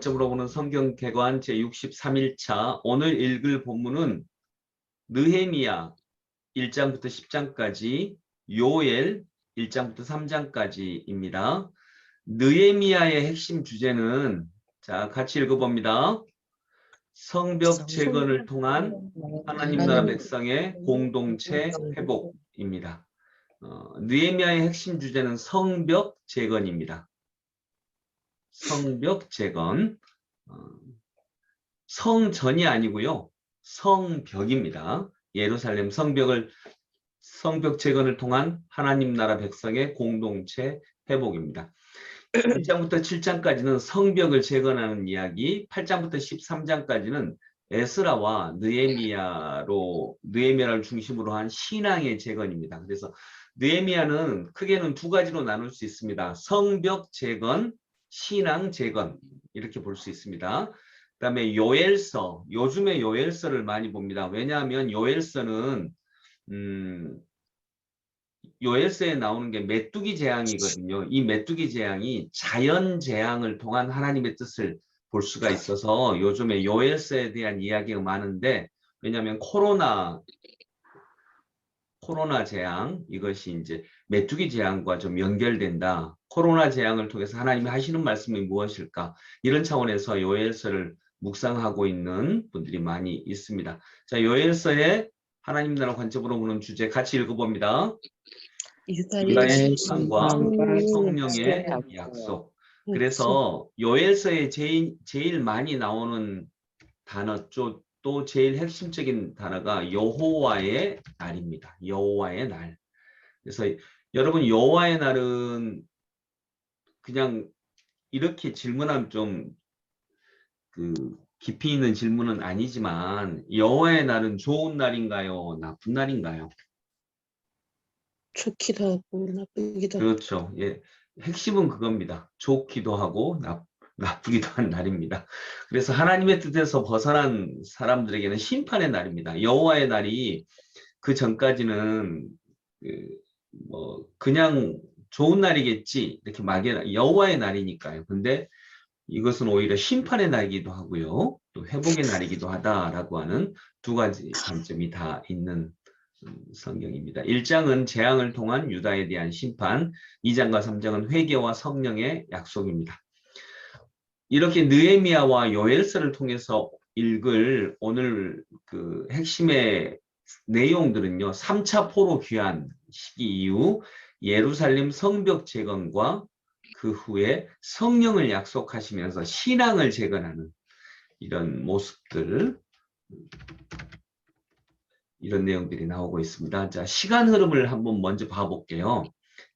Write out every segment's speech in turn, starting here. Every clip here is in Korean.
관점으로 보는 성경 개관 제63일차 오늘 읽을 본문은 느헤미야 1장부터 10장까지, 요엘 1장부터 3장까지입니다. 느헤미야의 핵심 주제는 자 같이 읽어봅니다. 성벽 재건을 통한 하나님 나라 백성의 공동체 회복입니다. 느헤미야의 핵심 주제는 성벽 재건입니다. 성벽 재건, 성전이 아니고요. 성벽입니다. 예루살렘 성벽 재건을 통한 하나님 나라 백성의 공동체 회복입니다. 1장부터 7장까지는 성벽을 재건하는 이야기, 8장부터 13장까지는 에스라와 느헤미야를 중심으로 한 신앙의 재건입니다. 그래서 느헤미야는 크게는 두 가지로 나눌 수 있습니다. 성벽 재건, 신앙 재건 이렇게 볼 수 있습니다. 그다음에 요엘서, 요즘에 요엘서를 많이 봅니다. 왜냐하면 요엘서는 요엘서에 나오는 게 메뚜기 재앙이거든요. 이 메뚜기 재앙이 자연 재앙을 통한 하나님의 뜻을 볼 수가 있어서 요즘에 요엘서에 대한 이야기가 많은데, 왜냐하면 코로나 재앙, 이것이 이제 메뚜기 재앙과 좀 연결된다. 코로나 재앙을 통해서 하나님이 하시는 말씀이 무엇일까? 이런 차원에서 요엘서를 묵상하고 있는 분들이 많이 있습니다. 자, 요엘서의 하나님 나라 관점으로 보는 주제 같이 읽어봅니다. 유다의 심판과 성령의 약속. 그래서 요엘서에 제일 많이 나오는 단어, 또 제일 핵심적인 단어가 여호와의 날입니다. 여호와의 날. 그래서 여러분, 여호와의 날은 그냥 이렇게 질문하면 좀 깊이 있는 질문은 아니지만, 여호와의 날은 좋은 날인가요? 나쁜 날인가요? 좋기도 하고 나쁘기도 하고. 그렇죠. 예. 핵심은 그겁니다. 좋기도 하고 나쁘기도 한 날입니다. 그래서 하나님의 뜻에서 벗어난 사람들에게는 심판의 날입니다. 여호와의 날이 그 전까지는 그냥 좋은 날이겠지 이렇게 막연한 여호와의 날이니까요. 근데 이것은 오히려 심판의 날이기도 하고요. 또 회복의 날이기도 하다라고 하는 두 가지 관점이 다 있는 성경입니다. 1장은 재앙을 통한 유다에 대한 심판, 2장과 3장은 회개와 성령의 약속입니다. 이렇게 느헤미야와 요엘서를 통해서 읽을 오늘 핵심의 내용들은요. 3차 포로 귀환 시기 이후 예루살렘 성벽 재건과 그 후에 성령을 약속하시면서 신앙을 재건하는 이런 모습들, 이런 내용들이 나오고 있습니다. 자, 시간 흐름을 한번 먼저 봐볼게요.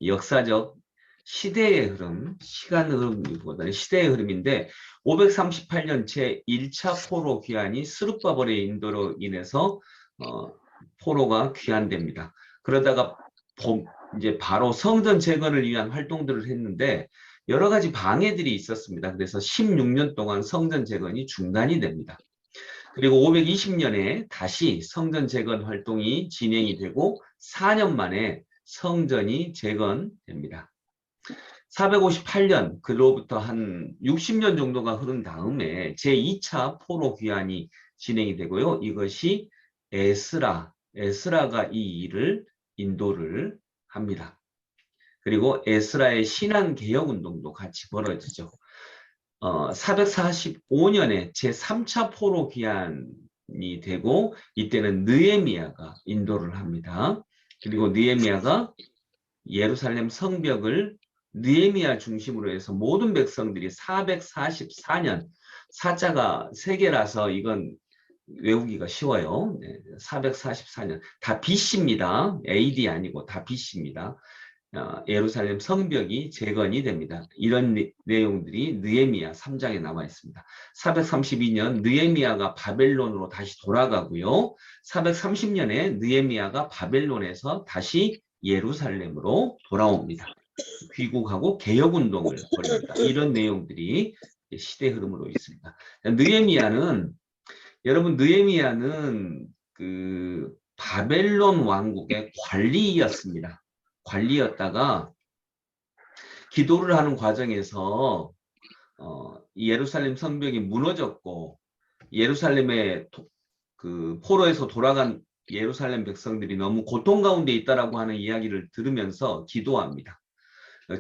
역사적 시대의 흐름, 시간 흐름보다는 시대의 흐름인데 538년 제1차 포로 귀환이 스룹바벨의 인도로 인해서 포로가 귀환됩니다. 그러다가 이제 바로 성전 재건을 위한 활동들을 했는데 여러 가지 방해들이 있었습니다. 그래서 16년 동안 성전 재건이 중단이 됩니다. 그리고 520년에 다시 성전 재건 활동이 진행이 되고 4년 만에 성전이 재건됩니다. 458년, 그로부터 한 60년 정도가 흐른 다음에 제2차 포로 귀환이 진행이 되고요. 이것이 에스라가 이 일을 인도를 합니다. 그리고 에스라의 신앙개혁운동도 같이 벌어지죠. 445년에 제3차 포로 귀환이 되고 이때는 느헤미야가 인도를 합니다. 그리고 느헤미야가 예루살렘 성벽을 느헤미야 중심으로 해서 모든 백성들이 444년, 사자가 3개라서 이건 외우기가 쉬워요. 444년. 다 BC입니다. AD 아니고 다 BC입니다. 예루살렘 성벽이 재건이 됩니다. 이런 내용들이 느헤미야 3장에 나와 있습니다. 432년 느헤미야가 바벨론으로 다시 돌아가고요. 430년에 느헤미야가 바벨론에서 다시 예루살렘으로 돌아옵니다. 귀국하고 개혁운동을 벌입니다. 이런 내용들이 시대 흐름으로 있습니다. 느헤미야는 바벨론 왕국의 관리였습니다. 관리였다가 기도를 하는 과정에서 이 예루살렘 성벽이 무너졌고 예루살렘의 그 포로에서 돌아간 예루살렘 백성들이 너무 고통 가운데 있다라고 하는 이야기를 들으면서 기도합니다.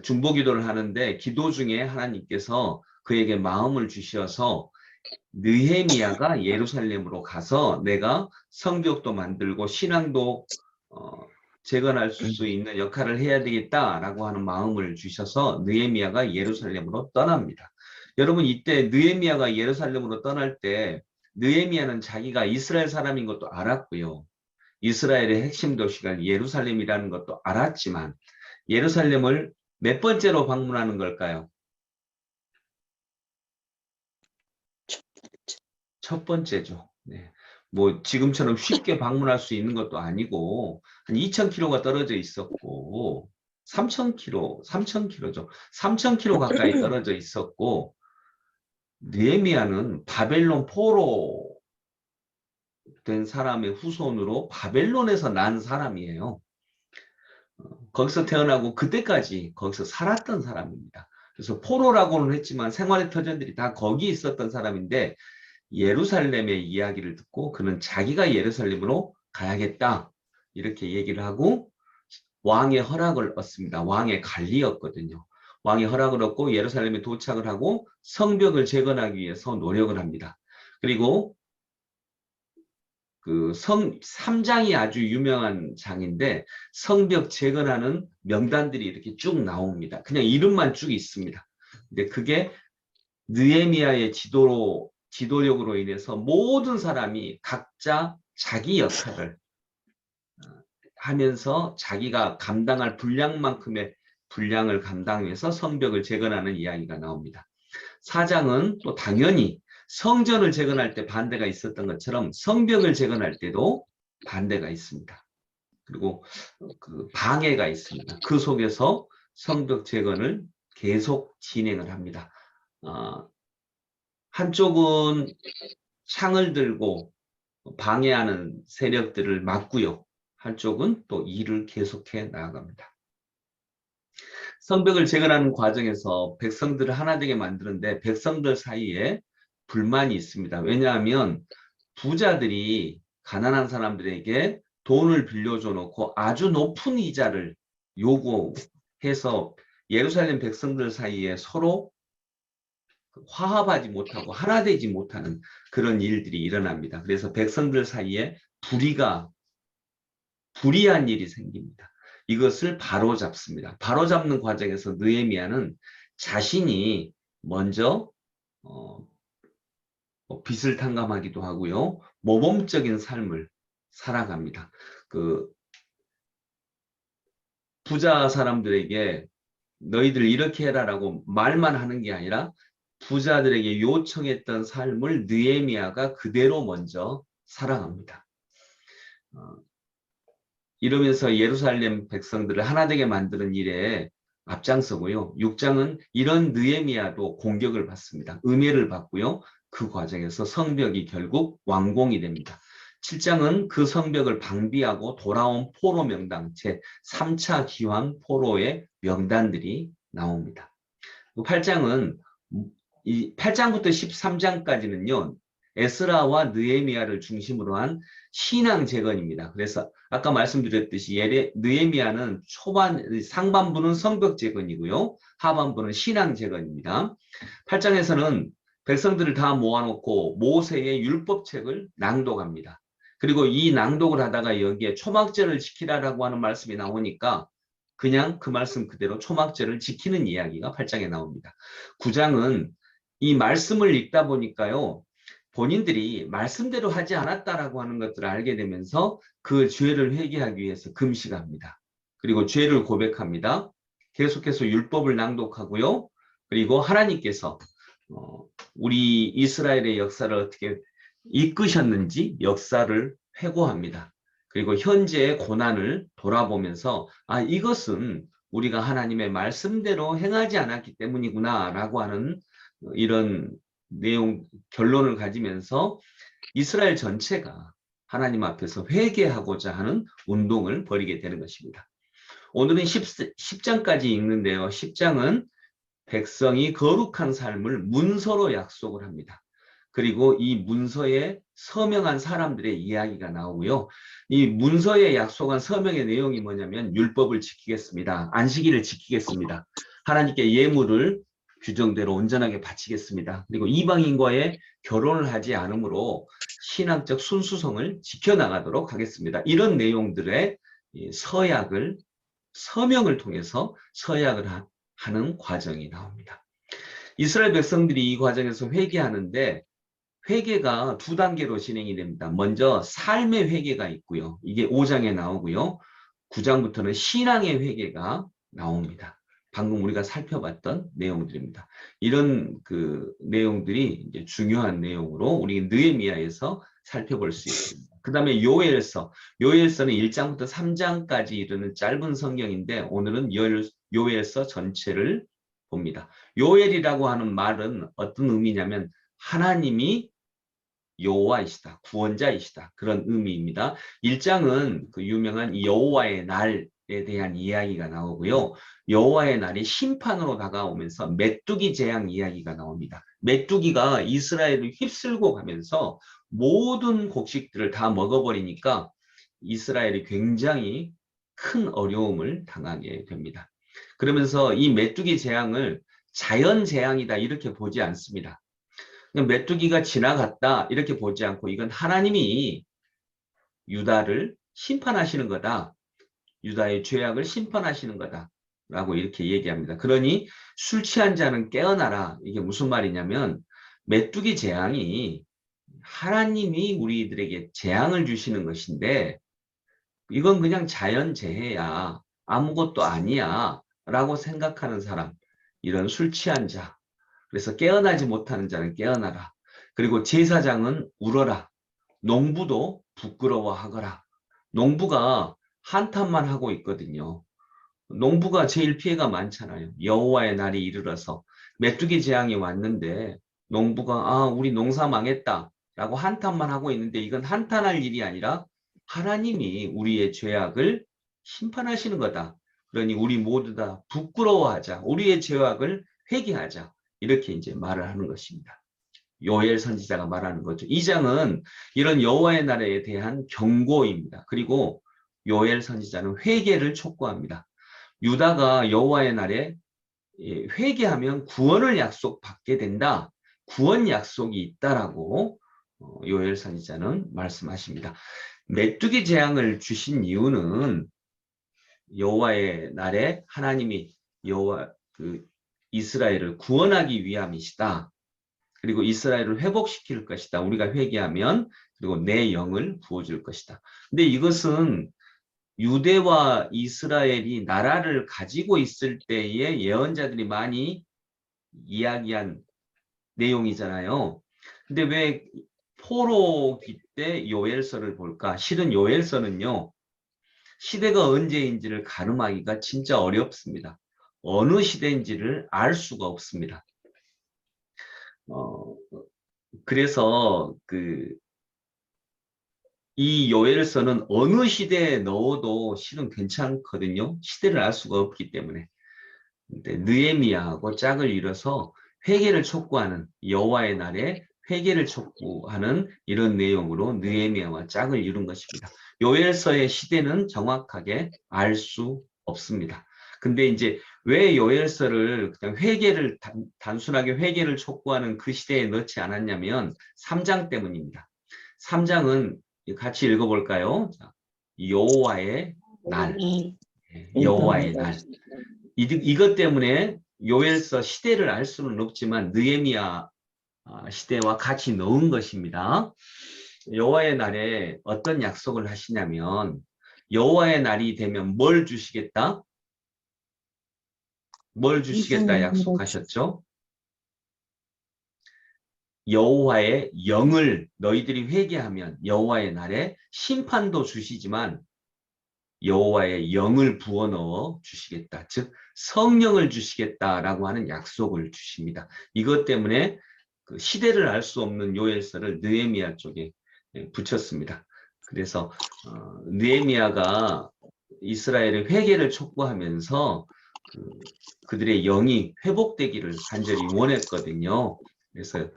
중보기도를 하는데 기도 중에 하나님께서 그에게 마음을 주셔서 느헤미야가 예루살렘으로 가서 내가 성벽도 만들고 신앙도 재건할 수 있는 역할을 해야 되겠다라고 하는 마음을 주셔서 느헤미야가 예루살렘으로 떠납니다. 여러분 이때 느헤미야가 예루살렘으로 떠날 때 느헤미야는 자기가 이스라엘 사람인 것도 알았고요. 이스라엘의 핵심 도시가 예루살렘이라는 것도 알았지만 예루살렘을 몇 번째로 방문하는 걸까요? 첫 번째죠. 네. 뭐 지금처럼 쉽게 방문할 수 있는 것도 아니고 한 2,000km가 떨어져 있었고 3,000km죠. 3,000km 가까이 떨어져 있었고 느헤미야는 바벨론 포로 된 사람의 후손으로 바벨론에서 난 사람이에요. 거기서 태어나고 그때까지 거기서 살았던 사람입니다. 그래서 포로라고는 했지만 생활의 터전들이 다 거기 있었던 사람인데 예루살렘의 이야기를 듣고 그는 자기가 예루살렘으로 가야겠다 이렇게 얘기를 하고 왕의 허락을 얻습니다. 왕의 관리였거든요. 왕의 허락을 얻고 예루살렘에 도착을 하고 성벽을 재건하기 위해서 노력을 합니다. 그리고 그 3장이 아주 유명한 장인데 성벽 재건하는 명단들이 이렇게 쭉 나옵니다. 그냥 이름만 쭉 있습니다. 근데 그게 느헤미야의 지도력으로 인해서 모든 사람이 각자 자기 역할을 하면서 자기가 감당할 분량만큼의 분량을 감당해서 성벽을 재건하는 이야기가 나옵니다. 4장은 또 당연히 성전을 재건할 때 반대가 있었던 것처럼 성벽을 재건할 때도 반대가 있습니다. 그리고 그 방해가 있습니다. 그 속에서 성벽 재건을 계속 진행을 합니다. 한쪽은 창을 들고 방해하는 세력들을 막고요. 한쪽은 또 일을 계속해 나아갑니다. 성벽을 재건하는 과정에서 백성들을 하나 되게 만드는데 백성들 사이에 불만이 있습니다. 왜냐하면 부자들이 가난한 사람들에게 돈을 빌려줘 놓고 아주 높은 이자를 요구해서 예루살렘 백성들 사이에 서로 화합하지 못하고 하나 되지 못하는 그런 일들이 일어납니다. 그래서 백성들 사이에 불이한 일이 생깁니다. 이것을 바로잡습니다. 바로잡는 과정에서 느헤미야는 자신이 먼저 빚을 탕감하기도 하고요. 모범적인 삶을 살아갑니다. 그 부자 사람들에게 너희들 이렇게 해라라고 말만 하는 게 아니라 부자들에게 요청했던 삶을 느헤미야가 그대로 먼저 살아갑니다. 이러면서 예루살렘 백성들을 하나 되게 만드는 일에 앞장서고요. 6장은 이런 느헤미야도 공격을 받습니다. 음해를 받고요. 그 과정에서 성벽이 결국 완공이 됩니다. 7장은 그 성벽을 방비하고 돌아온 포로 명단, 제3차 기환 포로의 명단들이 나옵니다. 8장은 이 8장부터 13장까지는요. 에스라와 느헤미야를 중심으로 한 신앙 재건입니다. 그래서 아까 말씀드렸듯이 느헤미야는 상반부는 성벽 재건이고요. 하반부는 신앙 재건입니다. 8장에서는 백성들을 다 모아놓고 모세의 율법책을 낭독합니다. 그리고 이 낭독을 하다가 여기에 초막절을 지키라라고 하는 말씀이 나오니까 그냥 그 말씀 그대로 초막절을 지키는 이야기가 8장에 나옵니다. 9장은 이 말씀을 읽다 보니까요. 본인들이 말씀대로 하지 않았다라고 하는 것들을 알게 되면서 그 죄를 회개하기 위해서 금식합니다. 그리고 죄를 고백합니다. 계속해서 율법을 낭독하고요. 그리고 하나님께서 우리 이스라엘의 역사를 어떻게 이끄셨는지 역사를 회고합니다. 그리고 현재의 고난을 돌아보면서 이것은 우리가 하나님의 말씀대로 행하지 않았기 때문이구나 라고 하는 이런 내용 결론을 가지면서 이스라엘 전체가 하나님 앞에서 회개하고자 하는 운동을 벌이게 되는 것입니다. 오늘은 10장까지 읽는데요. 10장은 백성이 거룩한 삶을 문서로 약속을 합니다. 그리고 이 문서에 서명한 사람들의 이야기가 나오고요. 이 문서에 약속한 서명의 내용이 뭐냐면 율법을 지키겠습니다. 안식일을 지키겠습니다. 하나님께 예물을 규정대로 온전하게 바치겠습니다. 그리고 이방인과의 결혼을 하지 않으므로 신앙적 순수성을 지켜나가도록 하겠습니다. 이런 내용들의 서약을 서명을 통해서 서약을 하는 과정이 나옵니다. 이스라엘 백성들이 이 과정에서 회개하는데 회개가 두 단계로 진행이 됩니다. 먼저 삶의 회개가 있고요. 이게 5장에 나오고요. 9장부터는 신앙의 회개가 나옵니다. 방금 우리가 살펴봤던 내용들입니다. 이런 그 내용들이 이제 중요한 내용으로 우리 느헤미야에서 살펴볼 수 있습니다. 그 다음에 요엘서. 요엘서는 1장부터 3장까지 이르는 짧은 성경인데 오늘은 요엘서 전체를 봅니다. 요엘이라고 하는 말은 어떤 의미냐면 하나님이 여호와이시다, 구원자이시다, 그런 의미입니다. 1장은 그 유명한 여호와의 날에 대한 이야기가 나오고요. 여호와의 날이 심판으로 다가오면서 메뚜기 재앙 이야기가 나옵니다. 메뚜기가 이스라엘을 휩쓸고 가면서 모든 곡식들을 다 먹어버리니까 이스라엘이 굉장히 큰 어려움을 당하게 됩니다. 그러면서 이 메뚜기 재앙을 자연 재앙이다 이렇게 보지 않습니다. 메뚜기가 지나갔다 이렇게 보지 않고 이건 하나님이 유다를 심판하시는 거다. 유다의 죄악을 심판하시는 거다. 라고 이렇게 얘기합니다. 그러니 술 취한 자는 깨어나라. 이게 무슨 말이냐면 메뚜기 재앙이 하나님이 우리들에게 재앙을 주시는 것인데 이건 그냥 자연재해야. 아무것도 아니야. 라고 생각하는 사람. 이런 술 취한 자. 그래서 깨어나지 못하는 자는 깨어나라. 그리고 제사장은 울어라. 농부도 부끄러워하거라. 농부가 한탄만 하고 있거든요. 농부가 제일 피해가 많잖아요. 여호와의 날이 이르러서 메뚜기 재앙이 왔는데 농부가 우리 농사 망했다 라고 한탄만 하고 있는데 이건 한탄할 일이 아니라 하나님이 우리의 죄악을 심판하시는 거다. 그러니 우리 모두 다 부끄러워하자. 우리의 죄악을 회개하자. 이렇게 이제 말을 하는 것입니다. 요엘 선지자가 말하는 거죠. 2장은 이런 여호와의 날에 대한 경고입니다. 그리고 요엘 선지자는 회개를 촉구합니다. 유다가 여호와의 날에 회개하면 구원을 약속받게 된다. 구원 약속이 있다라고 요엘 선지자는 말씀하십니다. 메뚜기 재앙을 주신 이유는 여호와의 날에 하나님이 여호와 이스라엘을 구원하기 위함이시다. 그리고 이스라엘을 회복시킬 것이다. 우리가 회개하면 그리고 내 영을 부어줄 것이다. 근데 이것은 유대와 이스라엘이 나라를 가지고 있을 때의 예언자들이 많이 이야기한 내용이잖아요. 근데 왜 포로기 때 요엘서를 볼까? 실은 요엘서는요. 시대가 언제인지를 가늠하기가 진짜 어렵습니다. 어느 시대인지를 알 수가 없습니다. 그래서 이 요엘서는 어느 시대에 넣어도 실은 괜찮거든요. 시대를 알 수가 없기 때문에. 근데 느헤미야하고 짝을 이뤄서 회개를 촉구하는 여호와의 날에 회개를 촉구하는 이런 내용으로 느헤미야와 짝을 이룬 것입니다. 요엘서의 시대는 정확하게 알 수 없습니다. 근데 이제 왜 요엘서를 그냥 회개를 단순하게 회개를 촉구하는 그 시대에 넣지 않았냐면 3장 때문입니다. 3장은 같이 읽어볼까요? 여호와의 날, 여호와의 날. 이것 때문에 요엘서 시대를 알 수는 없지만 느헤미야 시대와 같이 넣은 것입니다. 여호와의 날에 어떤 약속을 하시냐면 여호와의 날이 되면 뭘 주시겠다? 뭘 주시겠다 약속하셨죠? 여호와의 영을 너희들이 회개하면 여호와의 날에 심판도 주시지만 여호와의 영을 부어넣어 주시겠다. 즉 성령을 주시겠다라고 하는 약속을 주십니다. 이것 때문에 그 시대를 알 수 없는 요엘서를 느헤미야 쪽에 붙였습니다. 그래서 느헤미야가 이스라엘의 회개를 촉구하면서 그들의 영이 회복되기를 간절히 원했거든요. 그래서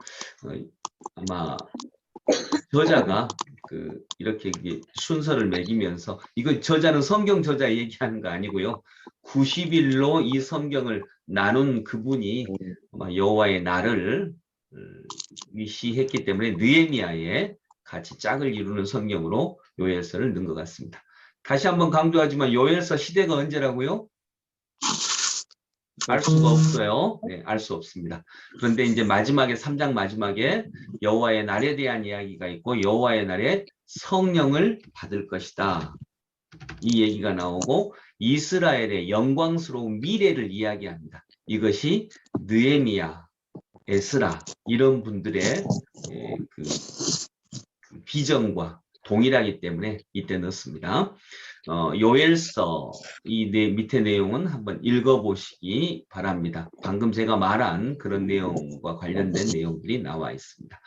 아마 저자가 이렇게 순서를 매기면서, 이거 저자는 성경 저자 얘기하는 거 아니고요. 90일로 이 성경을 나눈 그분이 아마 여호와의 날을 위시했기 때문에 느헤미야에 같이 짝을 이루는 성경으로 요엘서를 넣은 것 같습니다. 다시 한번 강조하지만 요엘서 시대가 언제라고요? 알 수가 없어요. 네, 알 수 없습니다. 그런데 이제 마지막에 3장 마지막에 여호와의 날에 대한 이야기가 있고 여호와의 날에 성령을 받을 것이다. 이 얘기가 나오고 이스라엘의 영광스러운 미래를 이야기합니다. 이것이 느헤미야, 에스라 이런 분들의 그 비전과 동일하기 때문에 이때 넣습니다. 요엘서 이 밑에 내용은 한번 읽어보시기 바랍니다. 방금 제가 말한 그런 내용과 관련된 내용들이 나와 있습니다.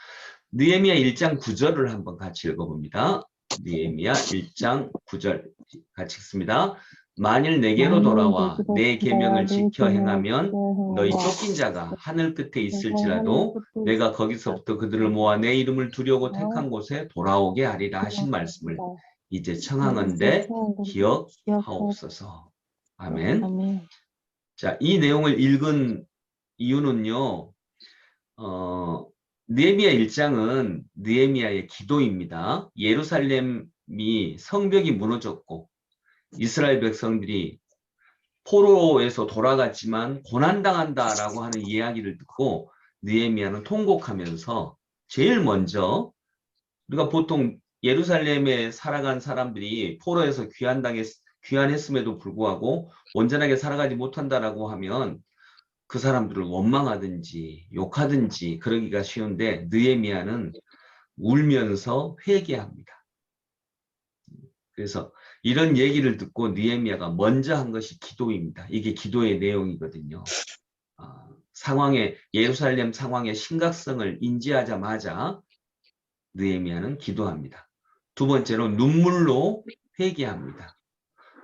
느헤미야 1장 9절을 한번 같이 읽어봅니다. 느헤미야 1장 9절 같이 읽습니다. 만일 내게로 돌아와 내 계명을 지켜 행하면 너희 쫓긴 자가 하늘 끝에 있을지라도 내가 거기서부터 그들을 모아 내 이름을 두려고 택한 곳에 돌아오게 하리라 하신 말씀을 이제 청하건대 기억하옵소서. 아멘. 자, 이 내용을 읽은 이유는요. 느헤미야 1장은 느헤미야의 기도입니다. 예루살렘이 성벽이 무너졌고 이스라엘 백성들이 포로에서 돌아갔지만 고난당한다라고 하는 이야기를 듣고 느헤미야는 통곡하면서 제일 먼저, 우리가 보통 예루살렘에 살아간 사람들이 포로에서 귀환했음에도 불구하고 온전하게 살아가지 못한다라고 하면 그 사람들을 원망하든지 욕하든지 그러기가 쉬운데 느헤미야는 울면서 회개합니다. 그래서 이런 얘기를 듣고 느헤미야가 먼저 한 것이 기도입니다. 이게 기도의 내용이거든요. 예루살렘 상황의 심각성을 인지하자마자 느헤미야는 기도합니다. 두 번째로 눈물로 회개합니다.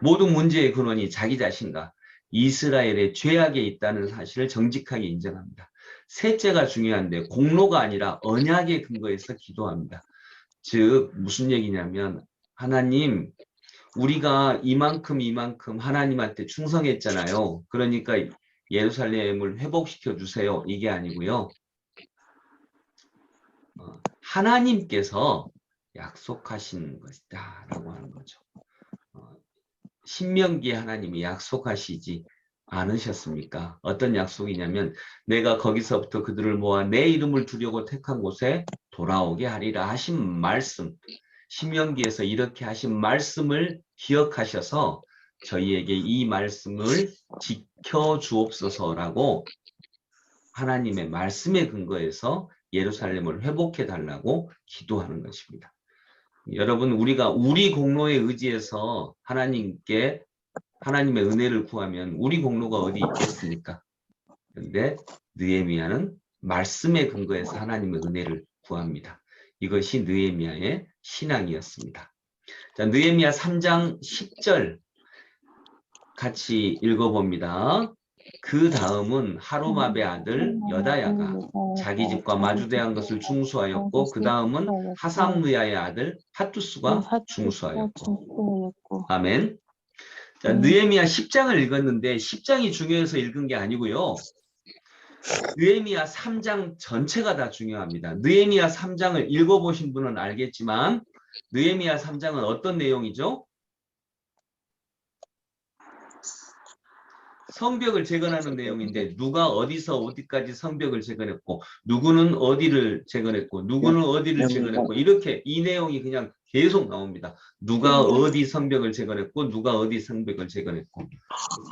모든 문제의 근원이 자기 자신과 이스라엘의 죄악에 있다는 사실을 정직하게 인정합니다. 셋째가 중요한데 공로가 아니라 언약의 근거에서 기도합니다. 즉 무슨 얘기냐면, 하나님, 우리가 이만큼 하나님한테 충성했잖아요. 그러니까 예루살렘을 회복시켜 주세요. 이게 아니고요. 하나님께서 약속하신 것이다 라고 하는 거죠. 신명기에 하나님이 약속하시지 않으셨습니까? 어떤 약속이냐면 내가 거기서부터 그들을 모아 내 이름을 두려고 택한 곳에 돌아오게 하리라 하신 말씀, 신명기에서 이렇게 하신 말씀을 기억하셔서 저희에게 이 말씀을 지켜주옵소서라고 하나님의 말씀에 근거해서 예루살렘을 회복해 달라고 기도하는 것입니다. 여러분, 우리가 우리 공로에 의지해서 하나님께 하나님의 은혜를 구하면 우리 공로가 어디 있겠습니까? 그런데 느헤미야는 말씀에 근거해서 하나님의 은혜를 구합니다. 이것이 느헤미야의 신앙이었습니다. 자, 느헤미야 3장 10절 같이 읽어봅니다. 그 다음은 하루마베 아들 여다야가 자기 집과 마주대한 것을 중수하였고 그 다음은 하삼느야의 아들 핫투스가 중수하였고. 아멘. 자, 느헤미야 10장을 읽었는데 10장이 중요해서 읽은 게 아니고요. 느헤미야 3장 전체가 다 중요합니다. 느헤미야 3장을 읽어보신 분은 알겠지만 느헤미야 3장은 어떤 내용이죠? 성벽을 재건하는 내용인데 누가 어디서 어디까지 성벽을 재건했고 누구는 어디를 재건했고 누구는 어디를 재건했고 이렇게 이 내용이 그냥 계속 나옵니다. 누가 어디 성벽을 재건했고 누가 어디 성벽을 재건했고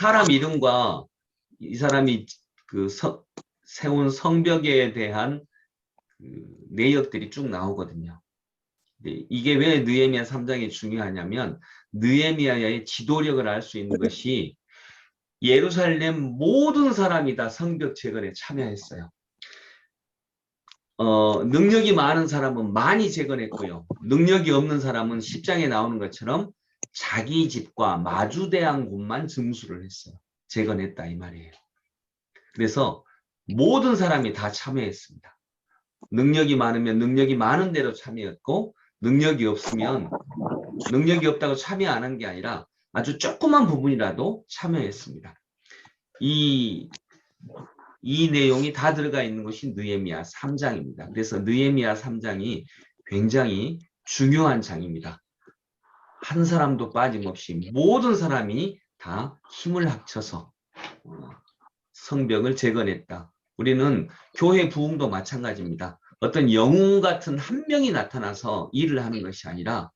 사람 이름과 이 사람이 세운 성벽에 대한 내역들이 쭉 나오거든요. 이게 왜 느헤미야 3장이 중요하냐면 느헤미야의 지도력을 알 수 있는 것이 예루살렘 모든 사람이 다 성벽 재건에 참여했어요. 능력이 많은 사람은 많이 재건했고요. 능력이 없는 사람은 10장에 나오는 것처럼 자기 집과 마주대한 곳만 증수를 했어요. 재건했다 이 말이에요. 그래서 모든 사람이 다 참여했습니다. 능력이 많으면 능력이 많은 대로 참여했고, 능력이 없으면 능력이 없다고 참여 안 한 게 아니라 아주 조그만 부분이라도 참여했습니다. 이 내용이 다 들어가 있는 것이 느헤미야 3장입니다. 그래서 느헤미야 3장이 굉장히 중요한 장입니다. 한 사람도 빠짐없이 모든 사람이 다 힘을 합쳐서 성벽을 재건했다. 우리는 교회 부흥도 마찬가지입니다. 어떤 영웅 같은 한 명이 나타나서 일을 하는 것이 아니라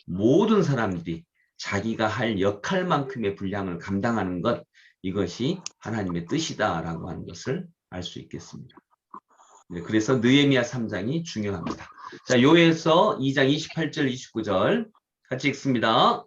모든 사람들이 자기가 할 역할만큼의 분량을 감당하는 것, 이것이 하나님의 뜻이다라고 하는 것을 알 수 있겠습니다. 네, 그래서 느헤미야 3장이 중요합니다. 자, 요에서 2장 28절 29절 같이 읽습니다.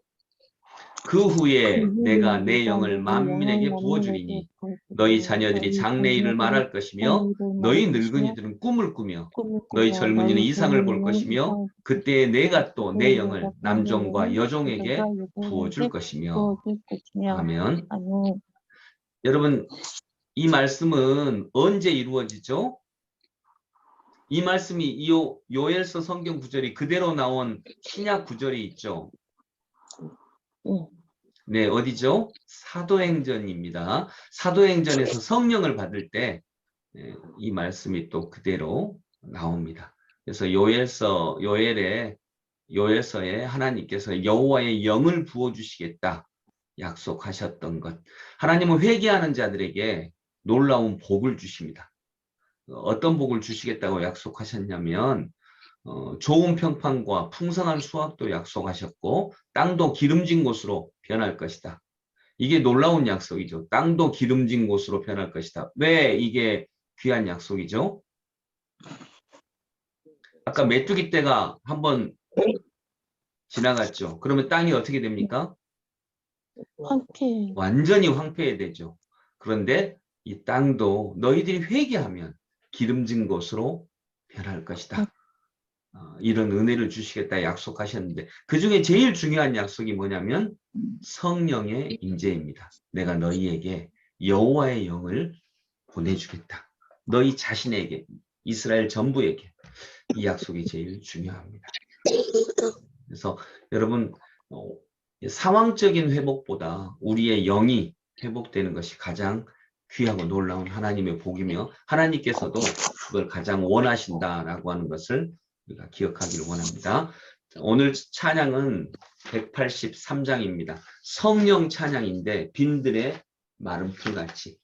그 후에 내가 내 영을 만민에게 부어주리니 너희 자녀들이 장래 일을 말할 것이며 너희 늙은이들은 꿈을 꾸며 너희 젊은이는 이상을 볼 것이며 그때 내가 또 내 영을 남종과 여종에게 부어줄 것이며. 아멘. 여러분, 이 말씀은 언제 이루어지죠? 이 말씀이 요엘서 성경 구절이 그대로 나온 신약 구절이 있죠. 네, 어디죠? 사도행전입니다. 사도행전에서 성령을 받을 때 이 말씀이 또 그대로 나옵니다. 그래서 요엘서에 하나님께서 여호와의 영을 부어주시겠다 약속하셨던 것. 하나님은 회개하는 자들에게 놀라운 복을 주십니다. 어떤 복을 주시겠다고 약속하셨냐면 좋은 평판과 풍성한 수확도 약속하셨고 땅도 기름진 곳으로 변할 것이다. 이게 놀라운 약속이죠. 땅도 기름진 곳으로 변할 것이다. 왜 이게 귀한 약속이죠? 아까 메뚜기 떼가 한번 지나갔죠. 그러면 땅이 어떻게 됩니까? 완전히 황폐해되죠. 그런데 이 땅도 너희들이 회개하면 기름진 곳으로 변할 것이다. 이런 은혜를 주시겠다 약속하셨는데 그 중에 제일 중요한 약속이 뭐냐면 성령의 임재입니다. 내가 너희에게 여호와의 영을 보내주겠다. 너희 자신에게, 이스라엘 전부에게. 이 약속이 제일 중요합니다. 그래서 여러분, 상황적인 회복보다 우리의 영이 회복되는 것이 가장 귀하고 놀라운 하나님의 복이며 하나님께서도 그걸 가장 원하신다라고 하는 것을 우리가 기억하기를 원합니다. 오늘 찬양은 183장입니다. 성령 찬양인데 빈들의 마른 풀같이